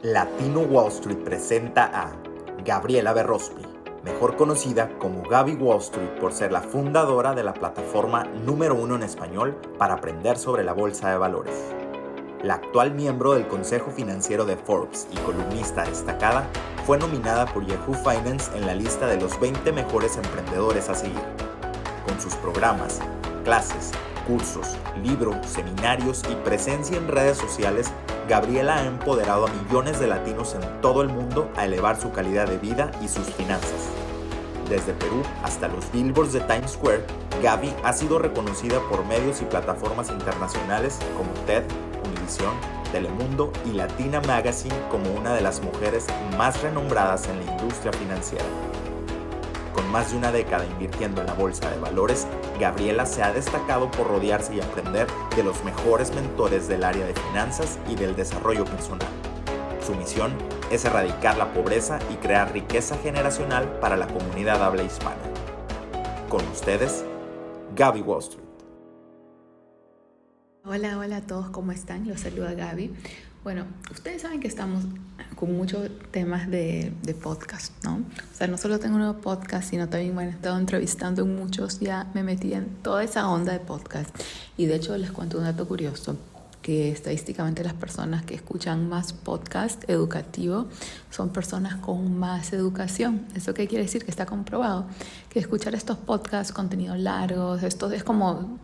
Latino Wall Street presenta a Gabriela Berrospi, mejor conocida como Gaby Wall Street por ser la fundadora de la plataforma número 1 en español para aprender sobre la bolsa de valores. La actual miembro del Consejo Financiero de Forbes y columnista destacada, fue nominada por Yahoo Finance en la lista de los 20 mejores emprendedores a seguir. Con sus programas, clases, cursos, libros, seminarios y presencia en redes sociales, Gabriela ha empoderado a millones de latinos en todo el mundo a elevar su calidad de vida y sus finanzas. Desde Perú hasta los billboards de Times Square, Gaby ha sido reconocida por medios y plataformas internacionales como TED, Univision, Telemundo y Latina Magazine como una de las mujeres más renombradas en la industria financiera. Con más de una década invirtiendo en la bolsa de valores, Gabriela se ha destacado por rodearse y aprender de los mejores mentores del área de finanzas y del desarrollo personal. Su misión es erradicar la pobreza y crear riqueza generacional para la comunidad habla hispana. Con ustedes, Gaby Wall Street. Hola a todos, ¿cómo están? Los saluda Gaby. Bueno, ustedes saben que estamos con muchos temas de podcast, ¿no? O sea, no solo tengo un nuevo podcast, sino también, he estado entrevistando en muchos, ya me metí en toda esa onda de podcast. Y de hecho les cuento un dato curioso, que estadísticamente las personas que escuchan más podcast educativo son personas con más educación. ¿Eso qué quiere decir? Que está comprobado que escuchar estos podcasts, contenidos largos, esto es como,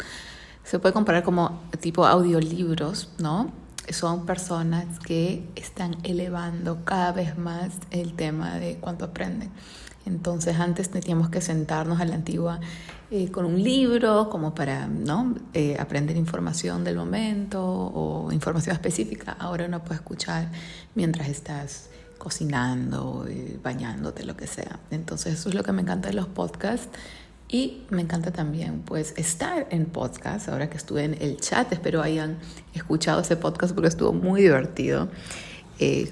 se puede comparar como tipo audiolibros, ¿no? Son personas que están elevando cada vez más el tema de cuánto aprenden. Entonces antes teníamos que sentarnos a la antigua con un libro como para aprender información del momento o información específica. Ahora uno puede escuchar mientras estás cocinando, bañándote, lo que sea. Entonces eso es lo que me encanta de los podcasts. Y me encanta también pues estar en podcast. Ahora que estuve en el chat, espero hayan escuchado ese podcast porque estuvo muy divertido,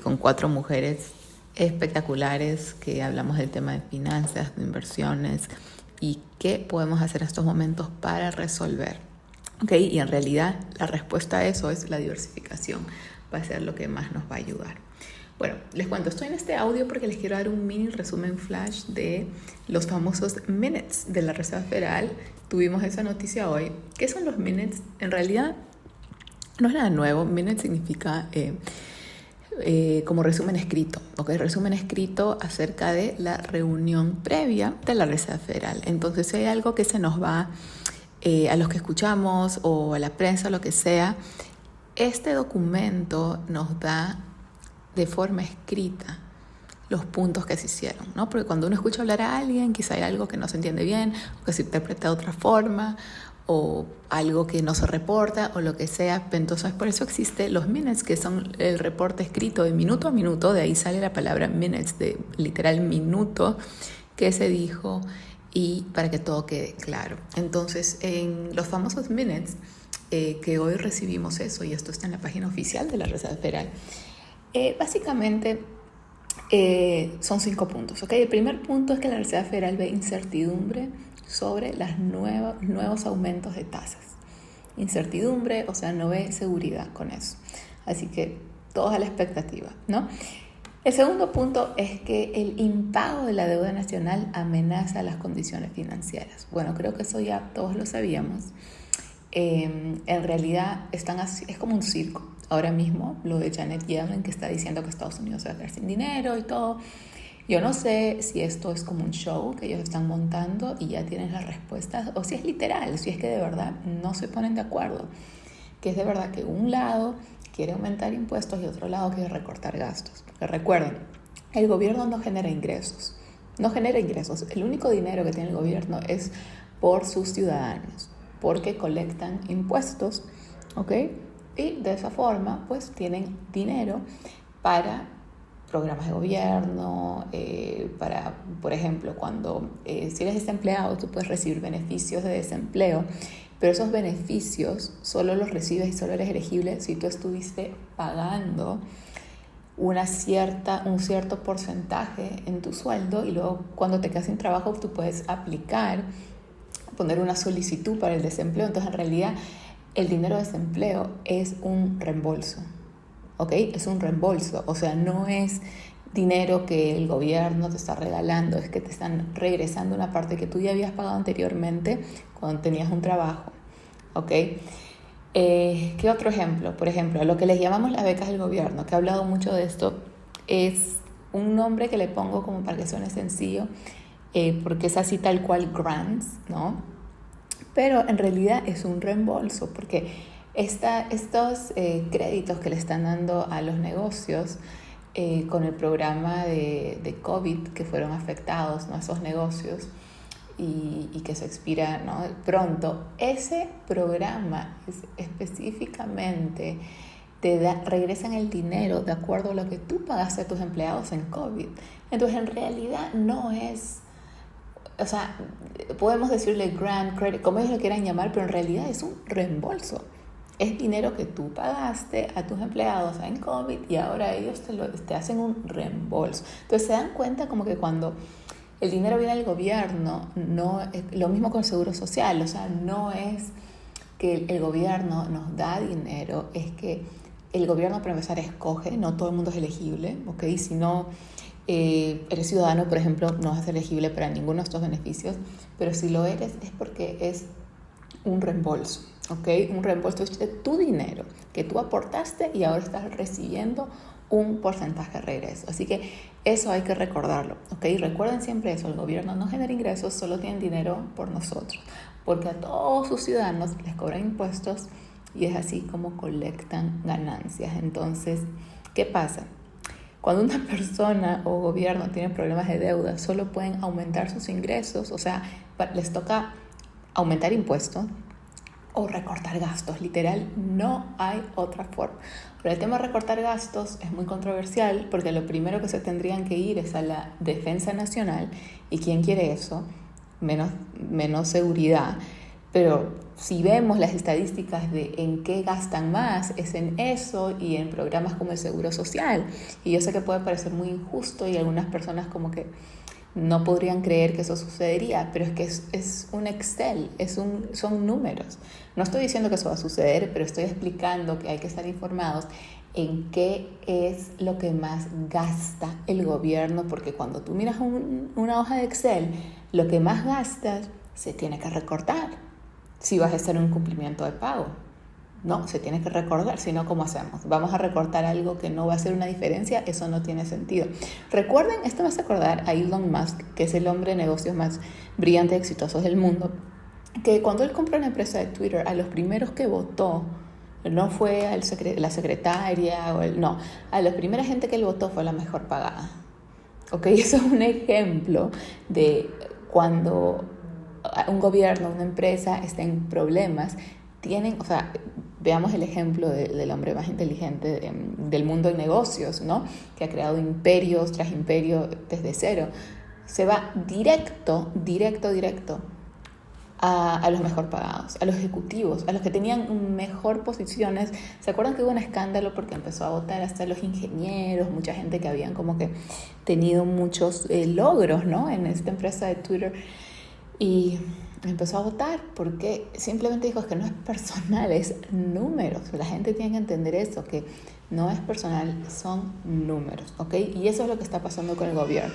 con 4 mujeres espectaculares que hablamos del tema de finanzas, de inversiones y qué podemos hacer en estos momentos para resolver. ¿Okay? Y en realidad la respuesta a eso es la diversificación. Va a ser lo que más nos va a ayudar. Bueno, les cuento, estoy en este audio porque les quiero dar un mini resumen flash de los famosos minutes de la Reserva Federal. Tuvimos esa noticia hoy. ¿Qué son los minutes? En realidad no es nada nuevo. Minutes significa como resumen escrito, ¿ok? Resumen escrito acerca de la reunión previa de la Reserva Federal. Entonces, si hay algo que se nos va a los que escuchamos o a la prensa, lo que sea, este documento nos da de forma escrita los puntos que se hicieron, ¿no? Porque cuando uno escucha hablar a alguien, quizá hay algo que no se entiende bien, o que se interpreta de otra forma, o algo que no se reporta, o lo que sea. Entonces, por eso existen los minutes, que son el reporte escrito de minuto a minuto. De ahí sale la palabra minutes, de literal minuto, que se dijo, y para que todo quede claro. Entonces, en los famosos minutes, que hoy recibimos eso, y esto está en la página oficial de la Reserva Federal, básicamente son 5 puntos, ¿okay? El primer punto es que la Reserva Federal ve incertidumbre sobre los nuevos aumentos de tasas. Incertidumbre, o sea, no ve seguridad con eso. Así que todo es a la expectativa, ¿no? El segundo punto es que el impago de la deuda nacional amenaza las condiciones financieras. Bueno, creo que eso ya todos lo sabíamos. En realidad están así, es como un circo. Ahora mismo lo de Janet Yellen, que está diciendo que Estados Unidos se va a quedar sin dinero y todo. Yo no sé si esto es como un show que ellos están montando y ya tienen las respuestas, o si es literal, si es que de verdad no se ponen de acuerdo. Que es de verdad que un lado quiere aumentar impuestos y otro lado quiere recortar gastos. Porque recuerden, el gobierno no genera ingresos. No genera ingresos. El único dinero que tiene el gobierno es por sus ciudadanos, porque colectan impuestos, ¿ok? Y de esa forma, pues, tienen dinero para programas de gobierno, para, por ejemplo, cuando si eres desempleado, tú puedes recibir beneficios de desempleo, pero esos beneficios solo los recibes y solo eres elegible si tú estuviste pagando un cierto porcentaje en tu sueldo, y luego cuando te quedas sin trabajo, tú puedes aplicar, poner una solicitud para el desempleo. Entonces, en realidad, el dinero de desempleo es un reembolso. ¿ok? Es un reembolso, o sea, no es dinero que el gobierno te está regalando, es que te están regresando una parte que tú ya habías pagado anteriormente cuando tenías un trabajo, ¿ok? ¿Qué otro ejemplo? Por ejemplo, a lo que les llamamos las becas del gobierno, que he hablado mucho de esto, es un nombre que le pongo como para que suene sencillo, porque es así tal cual grants, ¿no? Pero en realidad es un reembolso, porque estos créditos que le están dando a los negocios con el programa de COVID que fueron afectados, ¿no? Esos negocios y que se expira, ¿no? Pronto, ese programa específicamente regresan el dinero de acuerdo a lo que tú pagaste a tus empleados en COVID. Entonces, en realidad no es, o sea, podemos decirle grant, credit, como ellos lo quieran llamar, pero en realidad es un reembolso. Es dinero que tú pagaste a tus empleados en COVID y ahora ellos te hacen un reembolso. Entonces, se dan cuenta como que cuando el dinero viene del gobierno, no es lo mismo con el seguro social, o sea, no es que el gobierno nos da dinero, es que el gobierno para empezar escoge, no todo el mundo es elegible, ¿ok? Si no eres ciudadano, por ejemplo, no vas a ser elegible para ninguno de estos beneficios, pero si lo eres es porque es un reembolso, ¿ok? Un reembolso es de tu dinero que tú aportaste y ahora estás recibiendo un porcentaje de regreso. Así que eso hay que recordarlo, ¿ok? Recuerden siempre eso, el gobierno no genera ingresos, solo tiene dinero por nosotros, porque a todos sus ciudadanos les cobran impuestos y es así como colectan ganancias. Entonces, ¿qué pasa? Cuando una persona o gobierno tiene problemas de deuda, solo pueden aumentar sus ingresos, o sea, les toca aumentar impuestos o recortar gastos. Literal, no hay otra forma. Pero el tema de recortar gastos es muy controversial porque lo primero que se tendrían que ir es a la defensa nacional. ¿Y quién quiere eso? Menos seguridad. Pero si vemos las estadísticas de en qué gastan más, es en eso y en programas como el Seguro Social. Y yo sé que puede parecer muy injusto y algunas personas como que no podrían creer que eso sucedería, pero es que es un Excel, son números. No estoy diciendo que eso va a suceder, pero estoy explicando que hay que estar informados en qué es lo que más gasta el gobierno, porque cuando tú miras una hoja de Excel, lo que más gastas se tiene que recortar si vas a hacer un cumplimiento de pago. No, se tiene que recordar, si no, ¿cómo hacemos? Vamos a recortar algo que no va a hacer una diferencia, eso no tiene sentido. Recuerden, esto me hace acordar a Elon Musk, que es el hombre de negocios más brillante y exitoso del mundo, que cuando él compró la empresa de Twitter, a los primeros que votó, no fue la secretaria, no, a la primera gente que él votó fue la mejor pagada. ¿Ok? Eso es un ejemplo de cuando un gobierno, una empresa está en problemas, o sea, veamos el ejemplo del hombre más inteligente del mundo de negocios, ¿no? Que ha creado imperios tras imperio desde cero. Se va directo a los mejor pagados, a los ejecutivos, a los que tenían mejor posiciones. ¿Se acuerdan que hubo un escándalo porque empezó a votar hasta los ingenieros, mucha gente que habían como que tenido muchos logros, ¿no? En esta empresa de Twitter? Y empezó a votar porque simplemente dijo que no es personal, es números. La gente tiene que entender eso, que no es personal, son números, ¿ok? Y eso es lo que está pasando con el gobierno.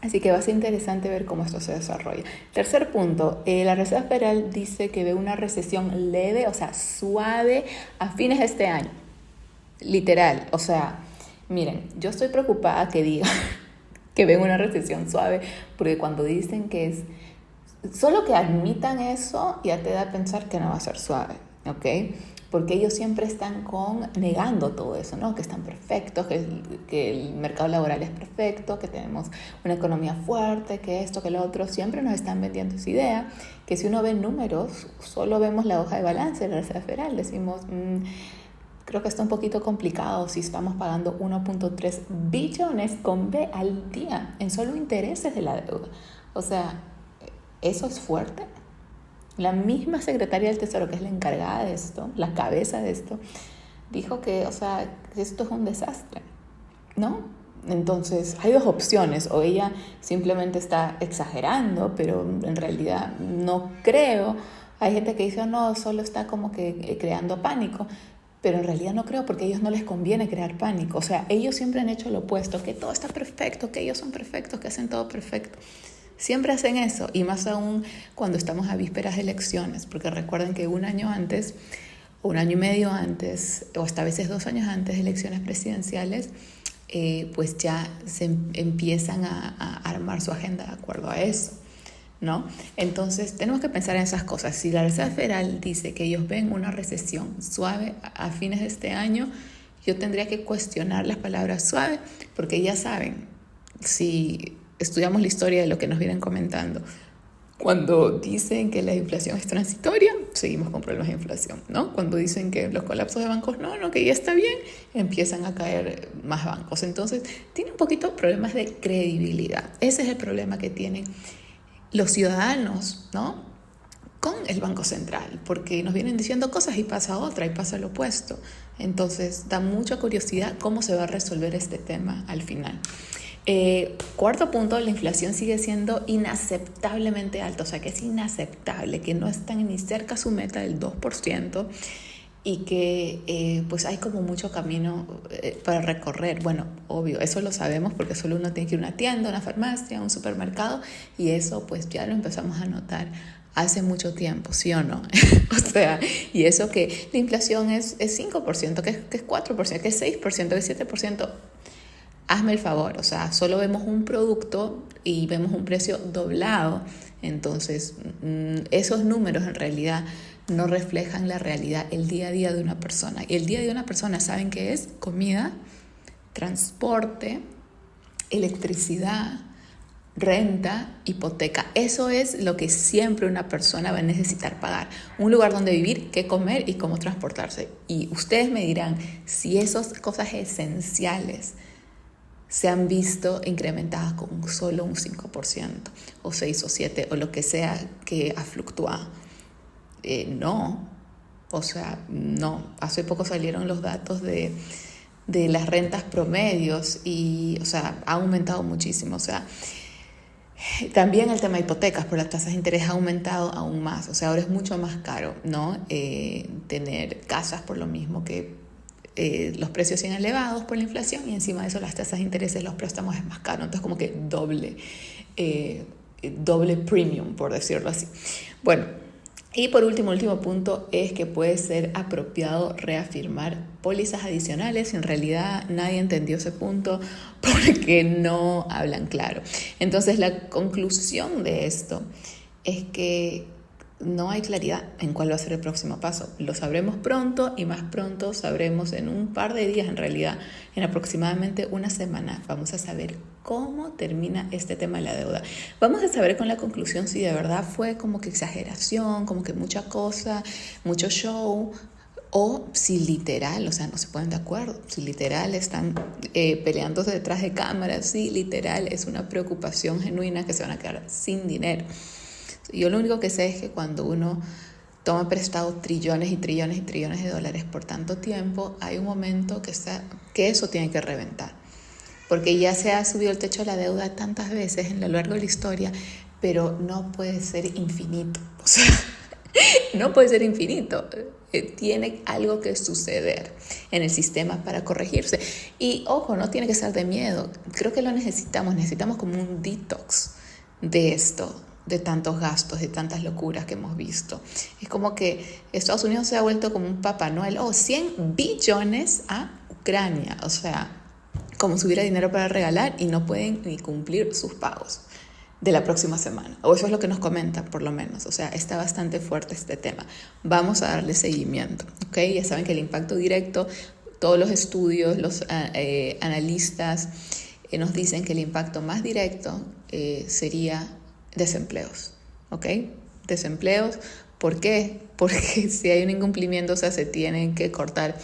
Así que va a ser interesante ver cómo esto se desarrolla. Tercer punto, la Reserva Federal dice que ve una recesión leve, o sea, suave, a fines de este año. Literal, o sea, miren, yo estoy preocupada que digan que ven una recesión suave, porque cuando dicen que es solo que admitan eso ya te da a pensar que no va a ser suave, ¿ok? Porque ellos siempre están negando todo eso, ¿no? Que están perfectos, que el mercado laboral es perfecto, que tenemos una economía fuerte, que esto, que lo otro. Siempre nos están vendiendo esa idea que si uno ve números, solo vemos la hoja de balance de la Reserva Federal. Decimos, creo que está un poquito complicado si estamos pagando 1.3 billones con B al día en solo intereses de la deuda. O sea, ¿eso es fuerte? La misma secretaria del Tesoro, que es la encargada de esto, la cabeza de esto, dijo que, o sea, que esto es un desastre, ¿no? Entonces, hay dos opciones. O ella simplemente está exagerando, pero en realidad no creo. Hay gente que dice, no, solo está como que creando pánico. Pero en realidad no creo, porque a ellos no les conviene crear pánico. O sea, ellos siempre han hecho lo opuesto, que todo está perfecto, que ellos son perfectos, que hacen todo perfecto. Siempre hacen eso, y más aún cuando estamos a vísperas de elecciones, porque recuerden que un año antes, un año y medio antes, o hasta a veces 2 años antes de elecciones presidenciales, pues ya se empiezan a armar su agenda de acuerdo a eso, ¿no? Entonces tenemos que pensar en esas cosas. Si la Reserva Federal dice que ellos ven una recesión suave a fines de este año, yo tendría que cuestionar las palabras suave, porque ya saben, si estudiamos la historia de lo que nos vienen comentando, cuando dicen que la inflación es transitoria, seguimos con problemas de inflación, ¿no? Cuando dicen que los colapsos de bancos, no, que ya está bien, empiezan a caer más bancos. Entonces, tiene un poquito problemas de credibilidad. Ese es el problema que tienen los ciudadanos, ¿no?, con el Banco Central, porque nos vienen diciendo cosas y pasa otra, y pasa lo opuesto. Entonces, da mucha curiosidad cómo se va a resolver este tema al final. Cuarto punto, la inflación sigue siendo inaceptablemente alta, o sea que es inaceptable, que no están ni cerca a su meta del 2%, y que pues hay como mucho camino para recorrer. Bueno, obvio, eso lo sabemos porque solo uno tiene que ir a una tienda, una farmacia, un supermercado, y eso pues ya lo empezamos a notar hace mucho tiempo, ¿sí o no? O sea, y eso que la inflación es 5%, que es 4%, que es 6%, que es 7%. Hazme el favor, o sea, solo vemos un producto y vemos un precio doblado. Entonces, esos números en realidad no reflejan la realidad, el día a día de una persona. Y el día a día de una persona, ¿saben qué es? Comida, transporte, electricidad, renta, hipoteca. Eso es lo que siempre una persona va a necesitar pagar. Un lugar donde vivir, qué comer y cómo transportarse. Y ustedes me dirán si esas cosas esenciales se han visto incrementadas con solo un 5%, o 6 o 7, o lo que sea que ha fluctuado. No, o sea, no. Hace poco salieron los datos de las rentas promedios y, o sea, ha aumentado muchísimo. O sea, también el tema de hipotecas, por las tasas de interés ha aumentado aún más. O sea, ahora es mucho más caro, ¿no? Tener casas por lo mismo que los precios siguen elevados por la inflación, y encima de eso las tasas de interés de los préstamos es más caro. Entonces como que doble premium, por decirlo así. Bueno, y por último, el último punto es que puede ser apropiado reafirmar pólizas adicionales. En realidad nadie entendió ese punto porque no hablan claro. Entonces la conclusión de esto es que no hay claridad en cuál va a ser el próximo paso. Lo sabremos pronto, y más pronto sabremos en un par de días, en realidad en aproximadamente una semana. Vamos a saber cómo termina este tema de la deuda. Vamos a saber con la conclusión si de verdad fue como que exageración, como que mucha cosa, mucho show, o si literal, o sea, no se ponen de acuerdo, si literal están peleándose detrás de cámaras, si literal es una preocupación genuina que se van a quedar sin dinero. Yo lo único que sé es que cuando uno toma prestado trillones y trillones y trillones de dólares por tanto tiempo, hay un momento que eso tiene que reventar. Porque ya se ha subido el techo de la deuda tantas veces en lo largo de la historia, pero no puede ser infinito. O sea, no puede ser infinito. Tiene algo que suceder en el sistema para corregirse. Y ojo, no tiene que ser de miedo. Creo que lo necesitamos como un detox de esto, de tantos gastos, de tantas locuras que hemos visto. Es como que Estados Unidos se ha vuelto como un Papá Noel, 100 billones a Ucrania, o sea, como si hubiera dinero para regalar y no pueden ni cumplir sus pagos de la próxima semana, o eso es lo que nos comentan por lo menos. O sea, está bastante fuerte este tema. Vamos a darle seguimiento, ¿ok? Ya saben que el impacto directo, todos los estudios, los analistas nos dicen que el impacto más directo sería desempleos, ¿ok? Desempleos, ¿por qué? Porque si hay un incumplimiento, o sea, se tienen que cortar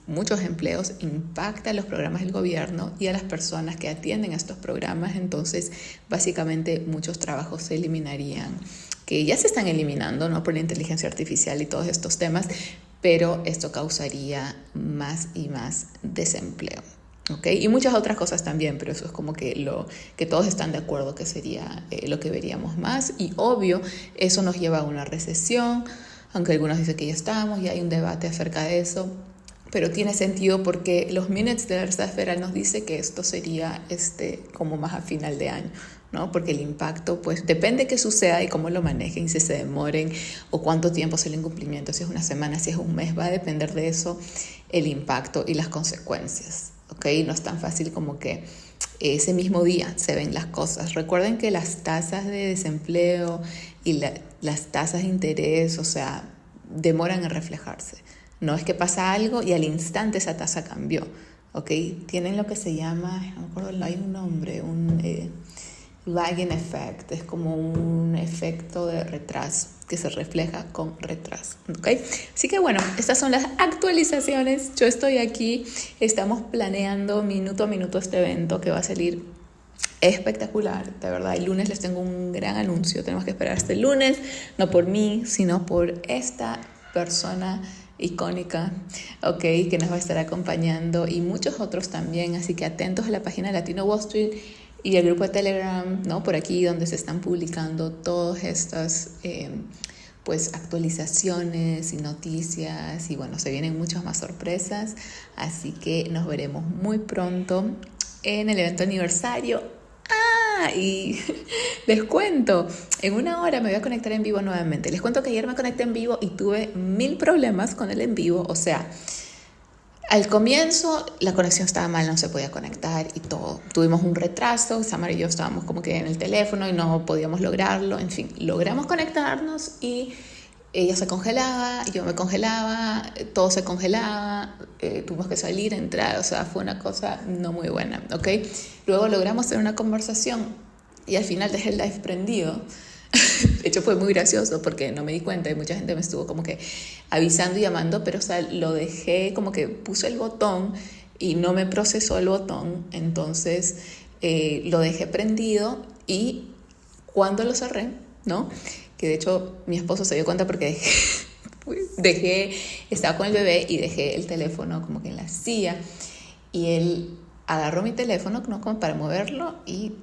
muchos empleos, impacta a los programas del gobierno y a las personas que atienden a estos programas. Entonces, básicamente, muchos trabajos se eliminarían, que ya se están eliminando, ¿no?, por la inteligencia artificial y todos estos temas, pero esto causaría más y más desempleo. ¿Okay? Y muchas otras cosas también, pero eso es como que que todos están de acuerdo que sería lo que veríamos más. Y obvio, eso nos lleva a una recesión, aunque algunos dicen que ya estamos y hay un debate acerca de eso. Pero tiene sentido porque los minutes de la Reserva Federal nos dice que esto sería como más a final de año, ¿no? Porque el impacto, pues, depende de qué suceda y cómo lo manejen, si se demoren o cuánto tiempo sea el incumplimiento, si es una semana, si es un mes, va a depender de eso el impacto y las consecuencias, ¿ok? No es tan fácil como que ese mismo día se ven las cosas. Recuerden que las tasas de desempleo y las tasas de interés, o sea, demoran en reflejarse. No es que pasa algo y al instante esa tasa cambió, ¿ok? Tienen lo que se llama, no me acuerdo, hay un nombre, un lagging effect, es como un efecto de retraso que se refleja con retraso, ¿ok? Así que bueno, estas son las actualizaciones. Yo estoy aquí, estamos planeando minuto a minuto este evento que va a salir espectacular, de verdad. El lunes les tengo un gran anuncio, tenemos que esperar hasta el lunes, no por mí, sino por esta persona icónica, ok, que nos va a estar acompañando y muchos otros también, así que atentos a la página de Latino Wall Street y el grupo de Telegram, ¿no? Por aquí donde se están publicando todas estas pues actualizaciones y noticias y bueno, se vienen muchas más sorpresas, así que nos veremos muy pronto en el evento aniversario. Y les cuento, en una hora me voy a conectar en vivo nuevamente. Les cuento que ayer me conecté en vivo y tuve 1000 problemas con el en vivo. O sea, al comienzo la conexión estaba mal, no se podía conectar y todo. Tuvimos un retraso, Samara y yo estábamos como que en el teléfono y no podíamos lograrlo. En fin, logramos conectarnos y ella se congelaba, yo me congelaba, todo se congelaba, tuvimos que salir, entrar, o sea, fue una cosa no muy buena, ¿ok? Luego logramos tener una conversación y al final dejé el live prendido. De hecho fue muy gracioso porque no me di cuenta y mucha gente me estuvo como que avisando y llamando, pero o sea, lo dejé como que puse el botón y no me procesó el botón, entonces lo dejé prendido y cuando lo cerré, ¿no? Que de hecho mi esposo se dio cuenta porque estaba con el bebé y dejé el teléfono como que en la silla y él agarró mi teléfono, ¿no? Como para moverlo y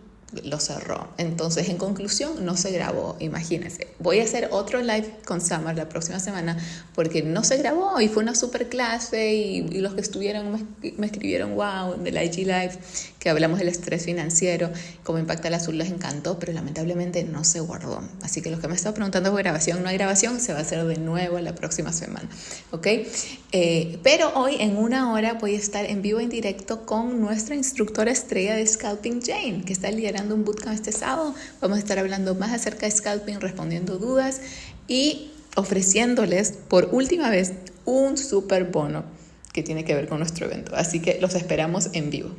lo cerró. Entonces, en conclusión, no se grabó, imagínense. Voy a hacer otro live con Summer la próxima semana porque no se grabó y fue una super clase y los que estuvieron me escribieron, wow, del IG Live, que hablamos del estrés financiero, cómo impacta el azul, les encantó, pero lamentablemente no se guardó. Así que los que me están preguntando por grabación, no hay grabación, se va a hacer de nuevo la próxima semana, ¿ok? Pero hoy en una hora voy a estar en vivo en directo con nuestra instructora estrella de Scalping, Jane, que está liderando un bootcamp este sábado. Vamos a estar hablando más acerca de Scalping, respondiendo dudas y ofreciéndoles por última vez un super bono que tiene que ver con nuestro evento. Así que los esperamos en vivo.